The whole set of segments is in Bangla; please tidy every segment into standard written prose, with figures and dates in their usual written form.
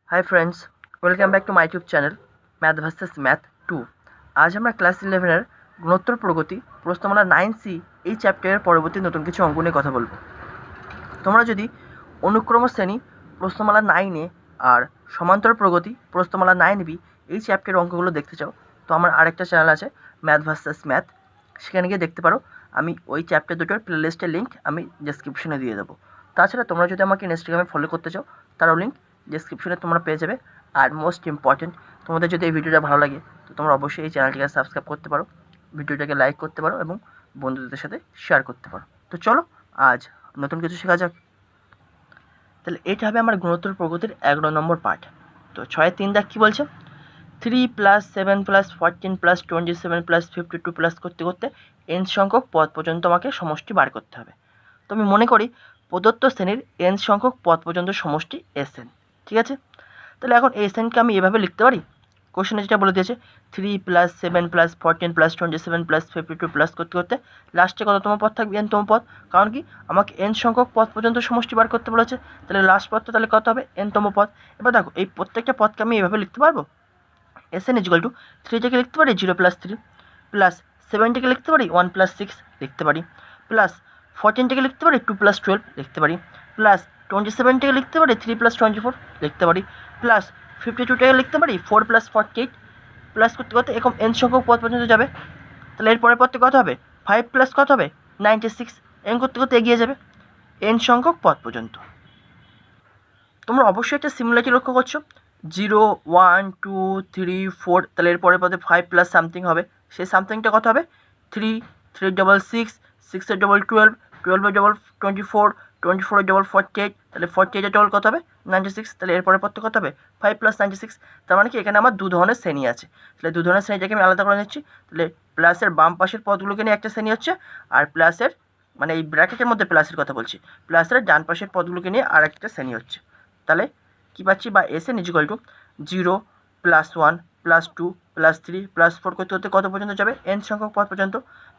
Hi friends, welcome back to my YouTube channel math versus math 2। আজ আমরা ক্লাস 11-এর গুণোত্তর প্রগতি প্রশ্নমালা 9C এই চ্যাপ্টারের পরবর্তী নতুন কিছু অঙ্ক নিয়ে কথা বলবো। তোমরা যদি অনুক্রম শ্রেণী প্রশ্নমালা 9A আর সমান্তর প্রগতি প্রশ্নমালা 9B এই চ্যাপ্টারের অঙ্কগুলো দেখতে চাও, তো আমার আরেকটা চ্যানেল আছে ম্যাথ ভার্সেস ম্যাথ, সেখানে গিয়ে দেখতে পারো। আমি ওই চ্যাপ্টার দুটোর প্লেলিস্টের লিঙ্ক আমি ডেসক্রিপশনে দিয়ে দেবো। তাছাড়া তোমরা যদি আমাকে ইনস্টাগ্রামে ফলো করতে চাও, তারও লিঙ্ক ডেসক্রিপশনে তোমরা পেয়ে যাবে। আর মোস্ট ইম্পর্টেন্ট, তোমাদের যদি এই ভিডিওটা ভালো লাগে তো তোমরা অবশ্যই এই চ্যানেলটিকে সাবস্ক্রাইব করতে পারো, ভিডিওটাকে লাইক করতে পারো এবং বন্ধুদের সাথে শেয়ার করতে পারো। তো চলো আজ নতুন কিছু শেখা যাক। তাহলে এটা হবে আমার গুণোত্তর প্রগতির 11 নম্বর পার্ট। তো 6-3 দাগ কী বলছে? 3 + 7 + 14 + 27 + 52 করতে করতে n সংখ্যক পদ পর্যন্ত আমাকে সমষ্টি বার করতে হবে। তো আমি মনে করি প্রদত্ত শ্রেণীর n সংখ্যক পদ পর্যন্ত সমষ্টি Sn, ঠিক আছে? তাহলে এখন Snকে আমি এভাবে লিখতে পারি। কোশ্চেনে যেটা বলে দিয়েছে 3 + 7 + 14 + 27 + 52 করতে করতে লাস্টে কততম পদ থাকবে? nতম পদ। কারণ কি, আমাকে n সংখ্যক পদ পর্যন্ত সমষ্টি বার করতে বলেছে, তাহলে লাস্ট পদটা তাহলে কত হবে? nতম পদ। এবার দেখো এই প্রত্যেকটা পদকে আমি এভাবে লিখতে পারবো। Sn = 3টাকে লিখতে পারি 0 + 3, প্লাস 7টাকে লিখতে পারি 1 + 6 লিখতে পারি, প্লাস 14টাকে লিখতে পারি 2 + 12 লিখতে পারি, প্লাস 27টাকে লিখতে পারি 3 + 24 লিখতে পারি, প্লাস 52টাকে লিখতে পারি 4 + 48, প্লাস করতে করতে এরকম n সংখ্যক পদ পর্যন্ত যাবে। তাহলে এর পরের পদটি কত হবে? 5 প্লাস কত হবে? 96। n করতে করতে এগিয়ে যাবে n সংখ্যক পদ পর্যন্ত। তোমরা অবশ্যই একটা সিমিলারিটি লক্ষ্য করছো, 0 1 2 3 4, তাহলে এর পরের পদে 5 প্লাস সামথিং হবে। সেই সামথিংটা কত হবে? 3 3 ডবল 6, 6 ডবল 12, 12 ডবল 24, 24 ডবল 48, তাহলে 48 ডবল কত হবে? 96। তাহলে এর পরের পদটা কত হবে? 5 প্লাস 96। তার মানে কি, এখানে আমার দু ধরনের শ্রেণী আছে। তাহলে দু ধরনের শ্রেণীটাকে আমি আলাদা করে নিচ্ছি। তাহলে প্লাসের বাম পাশের পদগুলোকে নিয়ে একটা শ্রেণী হচ্ছে, আর প্লাসের মানে এই ব্র্যাকেটের মধ্যে প্লাসের কথা বলছি, প্লাসের ডান পাশের পদগুলোকে নিয়ে আর একটা শ্রেণী হচ্ছে। তাহলে কী পাচ্ছি? বা Sn = 0 + 1 + 2 + 3 + 4 করতে করতে কত পর্যন্ত যাবে? n সংখ্যক পদ পর্যন্ত।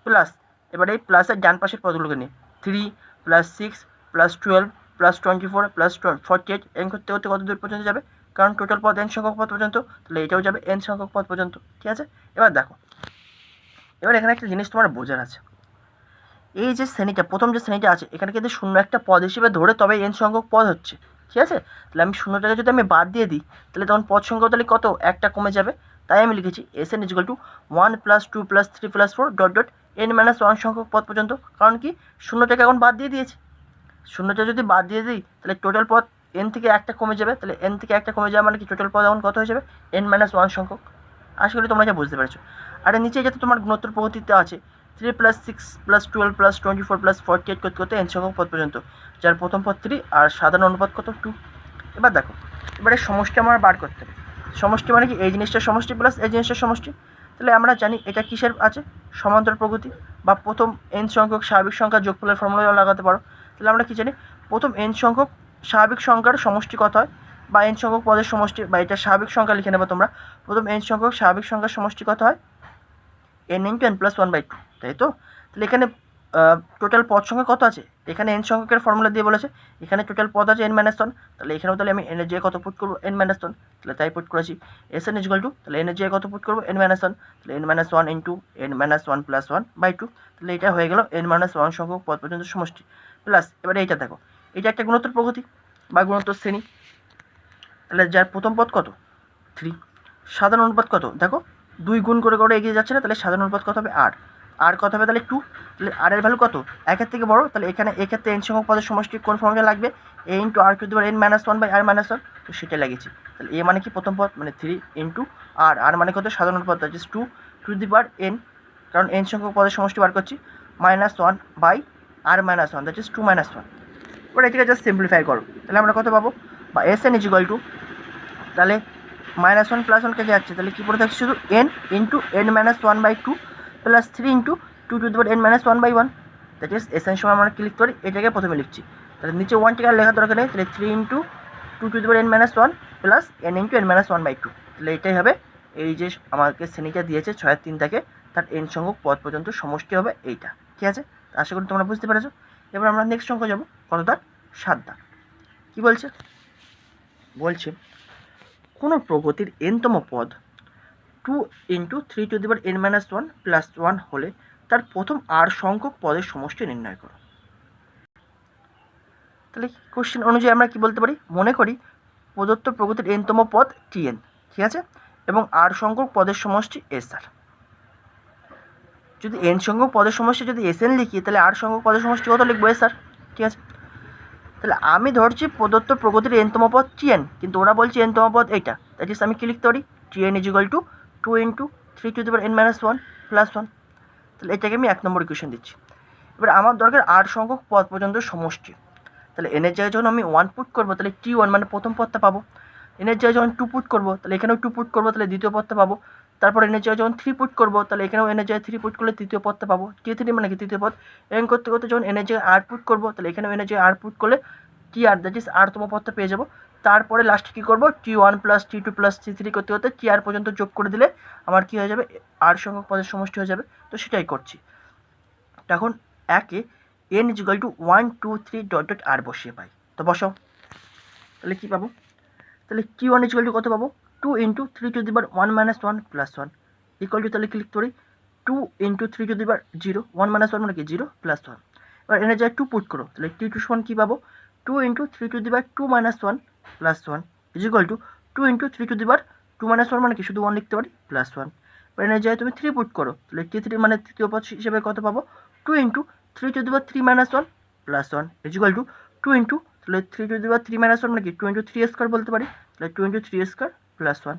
প্লাস এবারে এই প্লাসের ডান পাশের পদগুলোকে নিয়ে 3 + 6 + 12 + 24 + 48 n করতে করতে কত দূর পর্যন্ত যাবে? কারণ টোটাল পদ n সংখ্যক পদ পর্যন্ত, তাহলে এটাও যাবে n সংখ্যক পদ পর্যন্ত, ঠিক আছে? এবার দেখো, এবার এখানে একটা জিনিস তোমার বোঝার আছে। এই যে শ্রেণীটা, প্রথম যে শ্রেণীটা আছে, এখানে কিন্তু শূন্য একটা পদ হিসেবে ধরে তবে n সংখ্যক পদ হচ্ছে, ঠিক আছে? তাহলে আমি শূন্যটাকে যদি আমি বাদ দিয়ে দিই, তাহলে তখন পদ সংখ্যা তাহলে কত? একটা কমে যাবে। তাই আমি লিখেছি Sn = 1 + 2 + 3 + 4 n - 1 সংখ্যক পদ পর্যন্ত। কারণ কি, শূন্যটাকে এখন বাদ দিয়ে দিয়েছি। শূন্যটা যদি বাদ দিয়ে দিই তাহলে টোটাল পদ n থেকে একটা কমে যাবে। তাহলে n থেকে একটা কমে যাওয়া মানে কি, টোটাল পদ এখন কত হয়ে যাবে? n - 1 সংখ্যক। আশা করি তোমরা যা বুঝতে পেরেছো। আর এর নিচে যাতে তোমার গুণোত্তর প্রগতিতে আছে 3 + 6 + 12 + 24 + 48 করতে করতে n সংখ্যক পদ পর্যন্ত, যার প্রথম পদ 3 আর সাধারণ অনুপাত কত? 2। এবার দেখো, এবারে সমষ্টি আমার বার করতে হবে। সমষ্টি মানে কি, এই জিনিসটার সমষ্টি প্লাস এই জিনিসটার সমষ্টি। তাহলে আমরা জানি এটা কিসের আছে? সমান্তর প্রগতি বা প্রথম n সংখ্যক স্বাভাবিক সংখ্যার যোগফলের ফর্মুলা লাগাতে পারো। তাহলে আমরা কি জানি? প্রথম n সংখ্যক স্বাভাবিক সংখ্যার সমষ্টি কত হয়, বা n সংখ্যক পদের সমষ্টি, বা এটা স্বাভাবিক সংখ্যা লিখে নেবো তোমরা। প্রথম n সংখ্যক স্বাভাবিক সংখ্যার সমষ্টি কত হয়? n × n + 1/2, তাই তো? তাহলে এখানে টোটাল পদ সংখ্যা কত আছে? এখানে n সংখ্যকের ফর্মুলা দিয়ে বলেছে, এখানে টোটাল পদ আছে n - 1। তাহলে এখানেও তাহলে আমি n এর জায়গায় কত পুট করবো? n - 1। তাহলে তাই পুট করেছি। Sn = তাহলে n এর জায়গায় কত পুট করবো? n - 1। তাহলে n - 1 × n - 1 + 1/2। তাহলে এটা হয়ে গেল n - 1 সংখ্যক পদ পর্যন্ত সমষ্টি। প্লাস এবারে এইটা দেখো, এটা একটা গুণোত্তর প্রগতি বা গুণোত্তর শ্রেণী। তাহলে যার প্রথম পদ কত? 3। সাধারণ অনুপাত কত? দেখো 2 গুণ করে করে এগিয়ে যাচ্ছে না, তাহলে সাধারণ অনুপাত কত হবে? r। আর কত হবে? তাহলে 2। তাহলে r এর ভ্যালু কত? 1 এর থেকে বড়। তাহলে এখানে এক্ষেত্রে n সংখ্যক পদের সমষ্টি কোন ফর্মুলা লাগবে? a × r⁴ n-1/r-1, তো সেটা লাগিয়েছি। তাহলে a মানে কি, প্রথম পদ মানে 3 × r, r মানে কত? সাধারণ অনুপাত, দ্যাট ইজ 2^n, কারণ n সংখ্যক পদের সমষ্টি বার করছি, -1/r-1, দ্যাট ইজ 2 - 1। এবার এটাকে জাস্ট সিম্পলিফাই করো, তাহলে আমরা কত পাবো? বা Sn = তাহলে -1 + 1 কেটে যাচ্ছে, তাহলে কী পড়ে থাকছে? শুধু n × n - 1/2 plus 3 × 2n - 1/1, that is Sn সময় আমরা কি লিখতে পারি? এটাকে প্রথমে লিখছি। তাহলে নিচে 1টাকে আর লেখার দরকার নেই, তাহলে 3 × 2n - 1 প্লাস n × n - 1/2। তাহলে এটাই হবে এই যে আমাকে শ্রেণীটা দিয়েছে 6-3 থেকে, তার n সংখ্যক পদ পর্যন্ত সমষ্টি হবে এইটা, ঠিক আছে? আশা করি তোমরা বুঝতে পেরেছো। এবার আমরা নেক্সট অঙ্ক যাবো, কত দাগ? 7 দাগ। কী বলছে? বলছে কোনো প্রগতির এনতম পদ 2 ইন্টু 3n-1 প্লাস 1 হলে তার প্রথম r সংখ্যক পদের সমষ্টি নির্ণয় করো। তাহলে কোশ্চেন অনুযায়ী আমরা কি বলতে পারি, মনে করি প্রদত্ত প্রগতির এনতম পদ tn, ঠিক আছে, এবং r সংখ্যক পদের সমষ্টি sr। যদি n সংখ্যক পদের সমষ্টি যদি sn লিখি তাহলে r সংখ্যক পদের সমষ্টি কত লিখবো, sr, ঠিক আছে। তাহলে আমি ধরছি প্রদত্ত প্রগতির এনতম পদ tn, কিন্তু ওরা বলছে এনতম পদ এইটা, দ্যাট ইজ আমি কি লিখতে পারি, tn is equal to 2 into 3n-1 plus 1। তাহলে এটাকে আমি 1 নম্বর ইকুয়েশন দিচ্ছি। এবার আমার দরকার r সংখ্যক পদ পর্যন্ত সমষ্টি। তাহলে n এর জায়গায় যখন আমি 1 পুট করবো তাহলে t1 মানে প্রথম পদটা পাবো। n এর জায়গায় যখন 2 পুট করবো তাহলে এখানেও 2 পুট করবো, তাহলে দ্বিতীয় পদটা পাবো। তারপর n এর জায়গায় যখন 3 পুট করবো তাহলে এখানেও n এর জায়গায় 3 পুট করলে তৃতীয় পদটা পাবো, t3 মানে কি তৃতীয় পদ। এরকম করতে করতে যখন n এর জায়গায় r পুট করবো তাহলে এখানেও n এর জায়গায় r পুট করলে tr, দ্যাট ইজ r তম পদটা পেয়ে যাবো। তারপরে লাস্টে কী করবো, t1 plus t2 plus t3 করতে করতে tr পর্যন্ত যোগ করে দিলে আমার কী হয়ে যাবে, r সংখ্যক পদের সমষ্টি হয়ে যাবে। তো সেটাই করছি। এখন একে n is equal to 1 2 3 dot dot r বসিয়ে পাই। তো বসাও, তাহলে কী পাবো, তাহলে t1 ইজ ইকুয়াল টু কত পাবো, 2 into 3n-1 plus 1 equal to, তাহলে কি লিখতে পারি, 2 ইন্টু 3 0, 1 - 1 মানে কি 0 প্লাস 1। এবার এনে যায় 2 পুট করো, তাহলে t2 সমান কী পাবো, 2 into 3 - 1 plus 1 is equal to 2 into 3 - 1 মানে কি শুধু 1 লিখতে পারি প্লাস 1। এবার এনে যায় তুমি 3 পুট করো, তাহলে t3 মানে তৃতীয় পদ হিসেবে কত পাবো, 2 into 3 - 1 plus 1 is equal to 2 into, তাহলে 3 - 1 মানে কি 2 ইন্টু 3 স্কোয়ার বলতে পারি, তাহলে 2 ইন্টু 3 স্কোয়ার প্লাস 1।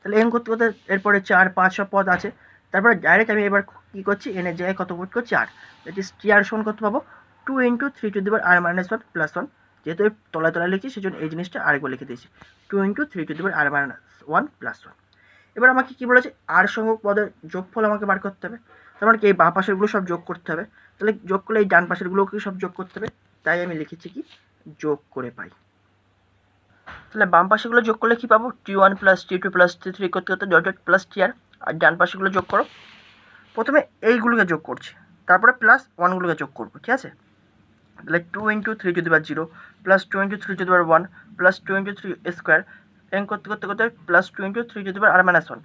তাহলে এম করতে করতে এরপরে 4 5 সব পদ আছে। তারপরে ডাইরেক্ট আমি এবার কী করছি, এনের জায়গায় কত পুট করছি, 4, দ্যাট ইজ tr সমান কত পাবো, 2 ইন্টু 3r-1 প্লাস 1। যেহেতু তলায় তলায় লিখছি সেজন্য এই জিনিসটা আরেকবার লিখে দিয়েছি, 2 ইন্টু 3r-1 প্লাস 1। এবার আমাকে কী বলেছে, r সংখ্যক পদের যোগফল আমাকে বার করতে হবে। তার মানে কি এই বাঁ পাশেরগুলো সব যোগ করতে হবে, তাহলে যোগ করলে এই ডান পাশেরগুলোকে সব যোগ করতে হবে। তাই আমি লিখেছি কি যোগ করে পাই। তাহলে বাম পাশেগুলো যোগ করলে কী পাবো, t1 plus t2 plus t3 করতে করতে ডট ডট প্লাস tr। আর ডান পাশেগুলো যোগ করো, প্রথমে এইগুলোকে যোগ করছি, তারপরে প্লাস 1গুলোকে যোগ করবো, ঠিক আছে। তাহলে 2 into 3 plus 2 into 3 plus 2 into 3 square, এম করতে করতে করতে প্লাস 2 ইন্টু 3r-1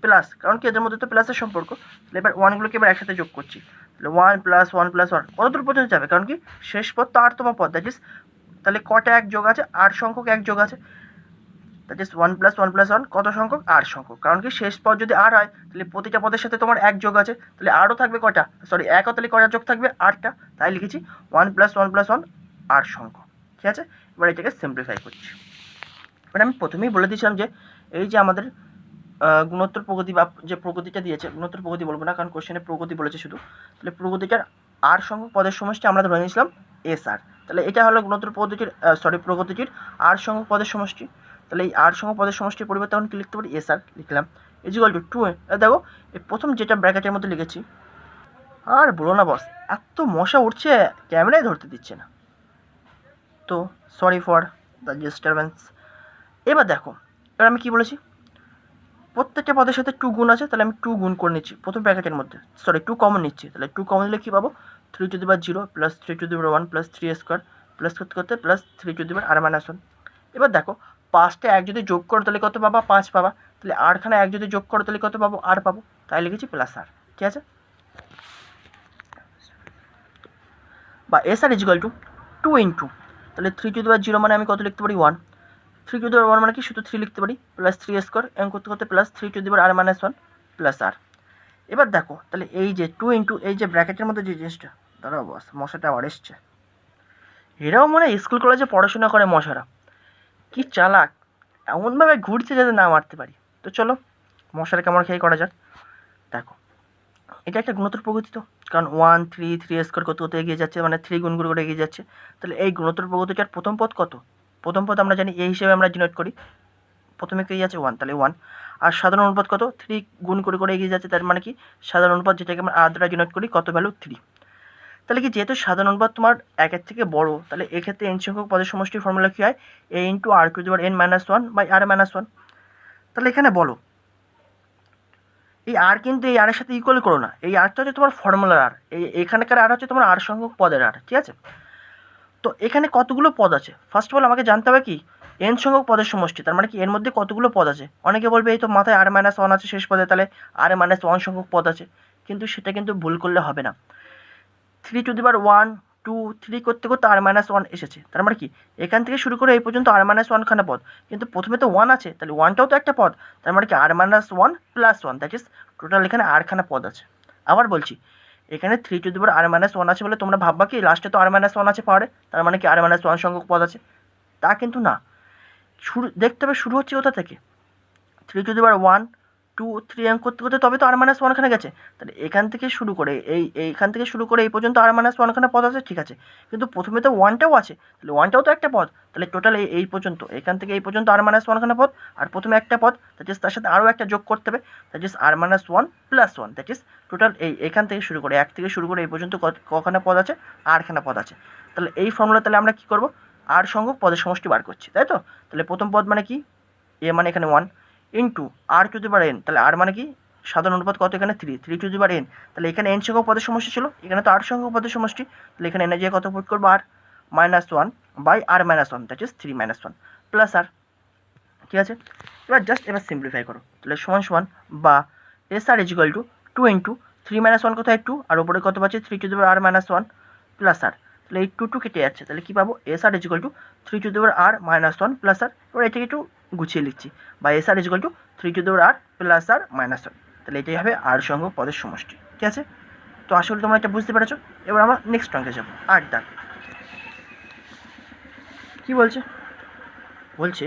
প্লাস, কারণ কি এদের মধ্যে তো প্লাসের সম্পর্ক। তাহলে এবার 1গুলোকে এবার একসাথে যোগ করছি, তাহলে 1 প্লাস 1 প্লাস 1 কত দূর পর্যন্ত যাবে, কারণ কি শেষ পদ তো r তম পদ, দ্যাট ইজ তাহলে কটা এক যোগ আছে, r সংখ্যক এক যোগ আছে, দ্যাট ইজ 1 প্লাস 1 প্লাস 1 কত সংখ্যক, r সংখ্যক। কারণ কি শেষ পদ যদি r হয় তাহলে প্রতিটা পদের সাথে তোমার এক যোগ আছে, তাহলে আরও থাকবে কটা, সরি একও, তাহলে কটা যোগ থাকবে, 8টা। তাই লিখেছি 1 প্লাস 1 প্লাস 1 r সংখ্যক, ঠিক আছে। এবার এটাকে সিম্পলিফাই করছি। এবার আমি প্রথমেই বলে দিয়েছিলাম যে এই যে আমাদের গুণোত্তর প্রগতি বা যে প্রগতিটা দিয়েছে, গুণোত্তর প্রগতি বলবো না কারণ কোশ্চেনে প্রগতি বলেছে শুধু, তাহলে প্রগতিটার r সংখ্যক পদের সমষ্টি আমরা ধরে নিয়েছিলাম sr। তাহলে এটা হলো গুণোত্তর পদ্ধতির প্রগতিটির r সংখ্যক পদের সমষ্টি। তাহলে এই r সংখ্যক পদের সমষ্টির পরিবর্তে এখন কি লিখতে পারি, sr লিখলাম ইজ ইকুয়াল টু 2। দেখো এই প্রথম যেটা ব্র্যাকেটের মধ্যে লিখেছি, আর বলো না বস, এত মশা উঠছে ক্যামেরায় ধরতে দিচ্ছে না, তো সরি ফর দ্য ডিস্টারবেন্স। এবার দেখো, এবার আমি কি বলেছি, প্রত্যেকটা পদের সাথে 2 গুণ আছে, তাহলে আমি 2 গুণ করে নিচ্ছি প্রথম ব্র্যাকেটের মধ্যে, 2 কমন নিচ্ছি, তাহলে 2 কমন নিলে কী পাবো, 3 প্লাস 3 প্লাস 3 স্কোয়ার প্লাস করতে করতে প্লাস 3r-1। এবার দেখো 5টা এক যদি যোগ করো তাহলে কত পাবা, 5 পাবা। তাহলে আরখানা এক যদি যোগ করো তাহলে কত পাবো, r পাবো। তাই লিখেছি প্লাস r, ঠিক আছে। বা sr is equal to 2 into, তাহলে 3 মানে আমি কত লিখতে পারি, 1। 3 মানে কি শুধু 3 লিখতে পারি, প্লাস 3 স্কোয়ার এম করতে করতে প্লাস 3r-1 প্লাস r। এবার দেখো তাহলে এই যে 2 ইন্টু এই যে ব্র্যাকেটের মধ্যে যে জিনিসটা, দাঁড়াও বস মশাটা আবার এসছে, এরাও মনে হয় স্কুল কলেজে পড়াশোনা করে মশারা, কি চালাক, এমনভাবে ঘুরছে যাতে না মারতে পারি। তো চলো মশার কামড় খেয়ে করা যাক। দেখো এটা একটা গুণোত্তর প্রগতি, তো কারণ 1 3 স্কোয়ার করতে করতে এগিয়ে যাচ্ছে, মানে 3 গুণ করে এগিয়ে যাচ্ছে। তাহলে এই গুণোত্তর প্রগতিটার প্রথম পদ কত, প্রথম পদ আমরা জানি এই হিসেবে আমরা ডিনোট করি, প্রথমে কি আছে 1, তাহলে 1। আর সাধারণ অনুপাত কত, 3 গুণ করে এগিয়ে যাচ্ছে, তার মানে কি সাধারণ অনুপাত যেটাকে আমরা r দ্বারা ডিনোট করি, কত ভ্যালু 3। তাহলে কি যেহেতু সাধারণ অনুপাত তোমার 1-এর থেকে বড়, তাহলে এক্ষেত্রে n সংখ্যক পদের সমষ্টির ফর্মুলা কী হয়, a ইন্টু r⁻1/r-1। তাহলে এখানে বলো এই আর কিন্তু এই আরের সাথে ইকুয়াল করো না, এই আরটা হচ্ছে তোমার ফর্মুলার আর, এখানকার আর হচ্ছে তোমার r সংখ্যক পদের আর, ঠিক আছে। তো এখানে কতগুলো পদ আছে, ফার্স্ট অফ অল আমাকে জানতে হবে কি এন সংখ্যক পদের সমষ্টি, তার মানে কি এর মধ্যে কতগুলো পদ আছে। অনেকে বলবে এই তো মাথায় r-1 আছে শেষ পদে, তাহলে r-1 সংখ্যক পদ আছে, কিন্তু সেটা কিন্তু ভুল করলে হবে না। 3^1 2 3 করতে করতে r-1 এসেছে, তার মানে কি এখান থেকে শুরু করে এই পর্যন্ত r-1 খানা পদ, কিন্তু প্রথমে তো 1 আছে, তাহলে 1টাও তো একটা পদ, তার মানে কি r-1 plus 1, that is total এখানে r খানা পদ আছে। আবার বলছি, এখানে 3^r-1 আছে বলে তোমরা ভাববা কি লাস্টে তো r-1 আছে পাওয়ারে, তার মানে কি r-1 সংখ্যক পদ আছে, তা কিন্তু না। শুরু দেখতে হবে শুরু হচ্ছে কোথা থেকে, 3^1 2 3 করতে করতে তবে তো r-1 খানে গেছে, তাহলে এখান থেকে শুরু করে এইখান থেকে শুরু করে এই পর্যন্ত r-1 খানা পদ আছে, ঠিক আছে, কিন্তু প্রথমে তো 1টাও আছে, তাহলে 1টাও তো একটা পদ, তাহলে টোটাল এই পর্যন্ত এখান থেকে এই পর্যন্ত r-1 খানা পদ, আর প্রথমে একটা পদ, দ্যাট ইজ তার সাথে আরও একটা যোগ করতে হবে, that is r-1 plus 1, that is total এখান থেকে শুরু করে 1 থেকে শুরু করে এই পর্যন্ত কখানা পদ আছে, r খানা পদ আছে। তাহলে এই ফর্মুলা তাহলে আমরা কি করব, r সংখ্যক পদের সমষ্টি বার করছি, তাই তো। তাহলে প্রথম পদ মানে কি, a মানে এখানে 1 ইন্টু r^n, তাহলে r মানে কি সাধারণ অনুপাত কত, এখানে 3^n, তাহলে এখানে n সংখ্যক পদের সমষ্টি ছিল, এখানে তো r সংখ্যক পদের সমষ্টি, তাহলে এখানে এনে যে কত পুট করবো r-1 by r-1, that is 3-1 plus r, ঠিক আছে। এবার সিম্পলিফাই করো, তাহলে সমান সমান বা SR ইজিক্যাল টু 2 ইন্টু 3-1 কোথায় 2, আর উপরে কত পাচ্ছি 3^r-1 প্লাস r, তাহলে এই 2 কেটে যাচ্ছে, তাহলে কি পাবো SR is equal to 3^r-1 plus r, এবার এটাকে একটু গুছিয়ে লিখছি, বা SR is equal two 3^r plus r-1, তাহলে এটাই হবে r সংখ্যক পদের সমষ্টি, ঠিক আছে। তো আসলে তোমরা এটা বুঝতে পেরেছো। এবার আমরা নেক্সট অঙ্কে যাবো, 8 দাগ। কি বলছে,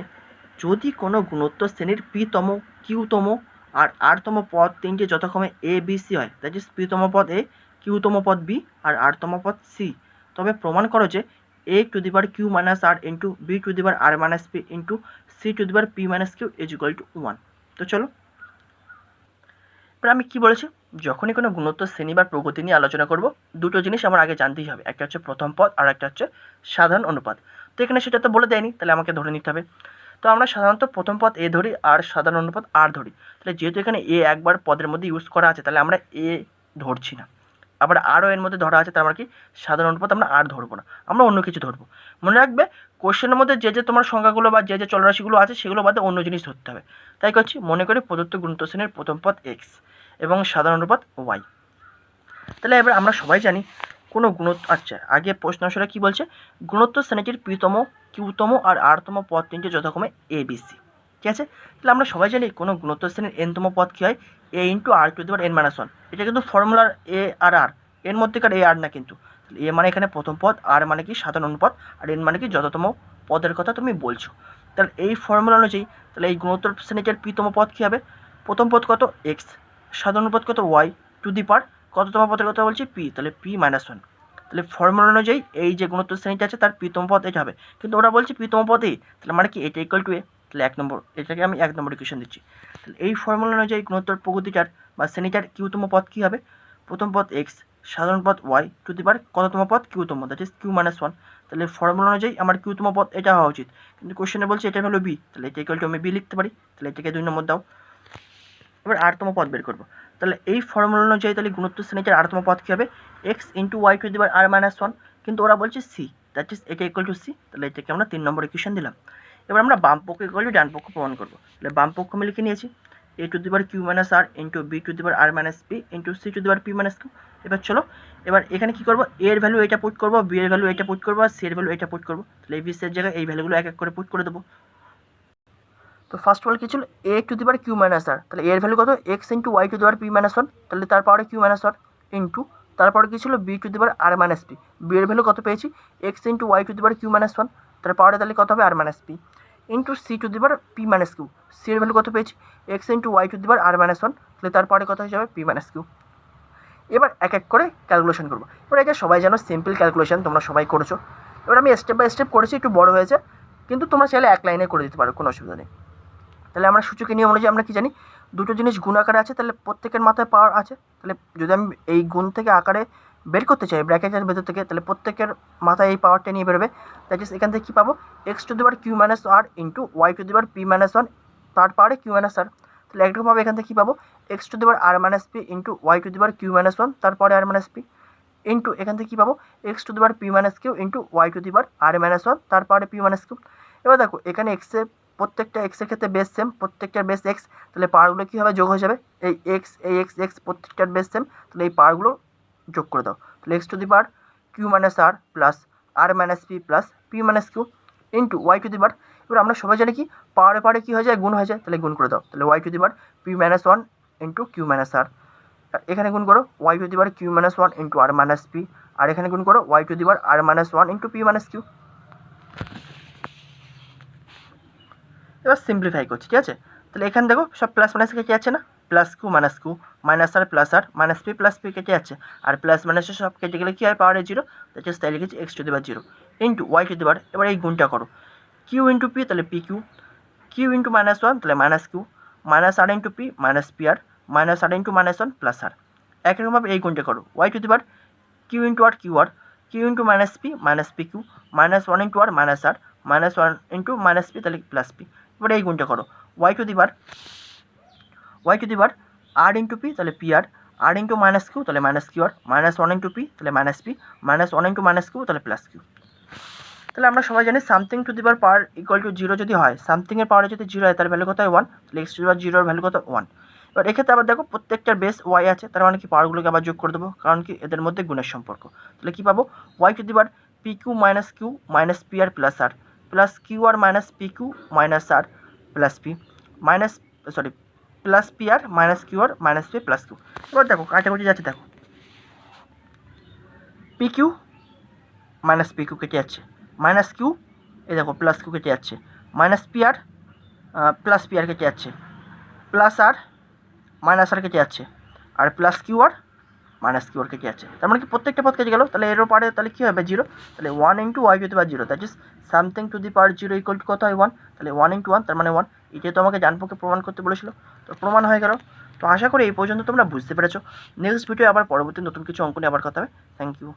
যদি কোনো গুণোত্তর শ্রেণীর p-তম q-তম আর r-তম পদ তিনটি যথাক্রমে a b c হয়, দ্যাট ইজ p-তম পদ a, q-তম পদ b আর r-তম পদ c, তবে প্রমাণ করো যে a^q-r into b^r-p into c^p-q is equal to 1। তো চলো, এবার আমি কি বলেছি, যখনই কোনো গুণোত্তর শ্রেণী বা প্রগতি নিয়ে আলোচনা করব, দুটো জিনিস আমার আগে জানতেই হবে, একটা হচ্ছে প্রথম পদ আর একটা হচ্ছে সাধারণ অনুপাত। তো এখানে সেটা তো বলে দেয়নি, তাহলে আমাকে ধরে নিতে হবে। তো আমরা সাধারণত প্রথম পদ এ ধরি আর সাধারণ অনুপাত আর ধরি, তাহলে যেহেতু এখানে এ একবার পদের মধ্যে ইউজ করা আছে, তাহলে আমরা এ ধরছি না। আবার আরও এর মধ্যে ধরা আছে, তার মানে কি সাধারণ অনুপাত আমরা আর ধরবো না, আমরা অন্য কিছু ধরবো। মনে রাখবে কোশ্চেনের মধ্যে যে তোমার সংখ্যাগুলো বা যে চলরাশিগুলো আছে সেগুলো বাদে অন্য জিনিস ধরতে হবে। তাই করছি, মনে করি প্রদত্ত গুণোত্তর শ্রেণীর প্রথম পদ এক্স এবং সাধারণ অনুপাত ওয়াই। তাহলে এবার আমরা সবাই জানি কোনো আচ্ছা আগে প্রশ্ন আসলে কী বলছে, গুণোত্তর শ্রেণীটির p-তম q-তম আর r-তম পদ তিনটি যথাক্রমে a b c, ঠিক আছে। তাহলে আমরা সবাই জানি কোনো গুণোত্তর শ্রেণীর n-তম পদ কী হয়, a ইন্টু r^n-1, এটা কিন্তু ফর্মুলার a আর r, এর মধ্যেকার a আর না কিন্তু, এ মানে এখানে প্রথম পদ, আর মানে কি সাধারণ অনুপাত, আর n মানে কি যততম পদের কথা তুমি বলছো। তাহলে এই ফর্মুলা অনুযায়ী তাহলে এই গুণোত্তর শ্রেণীটির p-তম পদ কী হবে, প্রথম পদ কত x, সাধারণ অনুপাত কত y টু দি পাওয়ার কততম পদের কথা বলছি p, তাহলে p-1, তাহলে ফর্মুলা অনুযায়ী এই যে গুণোত্তর শ্রেণীটা আছে তার p-তম পদ এটা হবে, কিন্তু ওরা বলছে p-তম পদ a, তাহলে মানে কি এটা ইকুয়াল টু a, তাহলে 1 নম্বর, এটাকে আমি 1 নম্বর ইকুয়েশন দিচ্ছি। তাহলে এই ফর্মুলা অনুযায়ী গুণোত্তর প্রগতিটার বা শ্রেণীটার q-তম পদ কী হবে, প্রথম পদ x, সাধারণ পদ y টু দি পাওয়ার কততম পদ q-তম, দ্যাট ইজ q-1, তাহলে ফর্মুলা অনুযায়ী আমার q-তম পদ এটা হওয়া উচিত, কিন্তু কোশ্চেনে বলছে এটা হলো b, তাহলে এটা ইকুয়াল টু আমি b লিখতে পারি, তাহলে এটাকে 2 নম্বর দাও। এবার r-তম পদ বের করবো, তাহলে এই ফর্মুলা অনুযায়ী তাহলে গুণোত্তর শ্রেণীটার r-তম পদ কী হবে, x into y two the power r-1, কিন্তু ওরা বলছে c, দ্যাট ইজ এটা ইকুয়াল টু c, তাহলে এটাকে আমরা 3 নম্বর ইকুয়েশন দিলাম। এবার আমরা বাম পক্ষ ইকুয়াল টু ডান পক্ষ প্রমাণ করবো, তাহলে বাম পক্ষ আমি লিখে নিয়েছি a two the power q-r into b two the power r-p into c two the power p-q। এবার চলো, এবার এখানে কী করবো, a এর ভ্যালু এটা পুট করবো, b এর ভ্যালু এটা পুট করবো, আর c এর ভ্যালু এটা পুট করবো, তাহলে এই বিশের জায়গায় এই ভ্যালুগুলো এক এক করে পুট করে দেবো। তো ফার্স্ট অফ অল কী ছিল, a two the power q-r, তাহলে এর ভ্যালু কত x into y two the power p-1, তাহলে তার পাওয়ারে q-r ইন্টু তারপরে কী ছিল b two the power r-p, b এর ভ্যালু কত পেয়েছি x into y two the power q-1, তার পাওয়ারে তাহলে কত হবে r-p into c two the power p-q, c এর ভ্যালু কত পেয়েছি x into y two the power r-1, তাহলে তার পাওয়ারে কত হয়ে যাবে p-q। এবার এক এক করে ক্যালকুলেশন করবো। এবার এটা সবাই জানো সিম্পল ক্যালকুলেশন, তোমরা সবাই করেছো। এবার আমি স্টেপ বাই স্টেপ করেছি, একটু বড় হয়েছে, কিন্তু তোমরা চাইলে এক লাইনে করে দিতে পারো, কোনো অসুবিধা নেই। তাহলে আমরা সূচকের নিয়ম অনুযায়ী আমরা কি জানি, দুটো জিনিস গুণ আকারে আছে, তাহলে প্রত্যেকের মাথায় পাওয়ার আছে, তাহলে যদি আমি এই গুণ থেকে আকারে বের করতে চাই ব্র্যাকেটের ভেতর থেকে, তাহলে প্রত্যেকের মাথায় এই পাওয়ারটা নিয়ে বেরোবে, দ্যাট ইজ এখান থেকে কী পাবো, x to the power q-r into y to the power p-1, তার পাওয়ারে q-r, তাহলে একরকম পাবো এখান থেকে কী পাবো, x to the power r-p into y to the power q-1, তার পাওয়ারে r-p ইন্টু এখান থেকে কী পাবো, x to the power p-q into y to the power r-1, তার পাওয়ারে p-q। এবার দেখো এখানে প্রত্যেকটা এক্সের ক্ষেত্রে বেস সেম, প্রত্যেকটার বেস এক্স, তাহলে পাওয়ারগুলো কী হবে, যোগ হয়ে যাবে। এই এক্স প্রত্যেকটার বেস সেম, তাহলে এই পাওয়ারগুলো যোগ করে দাও। তাহলে x to the power q minus r plus r minus p plus p minus q into y to the power, এবার আমরা সবাই জানি কি পাওয়ারে কী হয়ে যায়, গুণ হয়ে যায়, তাহলে গুণ করে দাও। তাহলে y to the power p minus one into q minus r, এখানে গুণ করো y to the power q minus one into r minus p, আর এখানে গুণ করো y to the power r minus one into p minus q. এবার সিম্পলিফাই করছি, ঠিক আছে। তাহলে এখানে দেখো সব প্লাস মাইনাস কেটে যাচ্ছে না, plus Q minus r minus p plus P কেটে যাচ্ছে, আর প্লাস মাইনাসে সব কেটে গেলে কী হয়, পাওয়ারে জিরো, তাই লিখেছি x to the power zero into y to the power, এবার এই গুণটা করো, কিউ ইন্টু পি তাহলে p q, q into minus one তাহলে minus q, minus r into p minus p r, minus r into minus one plus r. একইরকমভাবে এই গুণটা করো, y to the power q into r q into minus p q, minus one into r minus r, minus one into minus p তাহলে প্লাস পি। এবার এই গুণটা করো, y to the power r into p তাহলে p r into minus q তাহলে minus q r, minus one into p তাহলে minus p, minus one into minus q তাহলে প্লাস কিউ। তাহলে আমরা সবাই জানি something to the power equal to zero যদি হয়, সামথিংয়ের পাওয়ারে যদি জিরো হয় তার ভ্যালু কত হয় ওয়ান, তাহলে এক্স টু দি পাওয়ার জিরোর ভ্যালু কত ওয়ান। এবার এক্ষেত্রে আবার দেখো প্রত্যেকটার বেস ওয়াই আছে, তার মানে কি পাওয়ারগুলোকে আবার যোগ করে দেবো, কারণ কি এদের মধ্যে গুণের সম্পর্ক। তাহলে কী পাবো, y to the power p q minus p r plus q r minus p q minus r plus p minus plus p r minus q r minus p plus q. এবার দেখো কাটাকুটি যাচ্ছে, দেখো p q minus p q কেটে যাচ্ছে, মাইনাস কিউ এই দেখো প্লাস কিউ কেটে যাচ্ছে, minus p r plus p আর কেটে যাচ্ছে, প্লাস আর মাইনাস আর কেটে যাচ্ছে, আর plus q r minus q আর কেটে যাচ্ছে, তার মানে কি প্রত্যেকটা পদ কেটে গেল। তাহলে এরও পারে তাহলে কী হবে জিরো, তাহলে one into y to the power zero, that is something to the power zero equal to কত হয় ওয়ান, তাহলে ওয়ান ইন্টু ওয়ান তার মানে ওয়ান। এটা তো আমাকে জানপোকে প্রমাণ করতে বলেছিল, তো প্রমাণ হয়ে গেল। তো আশা করি এই পর্যন্ত তোমরা বুঝতে পেরেছো। নেক্সট ভিডিও আবার পরবর্তী নতুন কিছু অঙ্ক নিয়ে আবার কথা হবে। Thank you.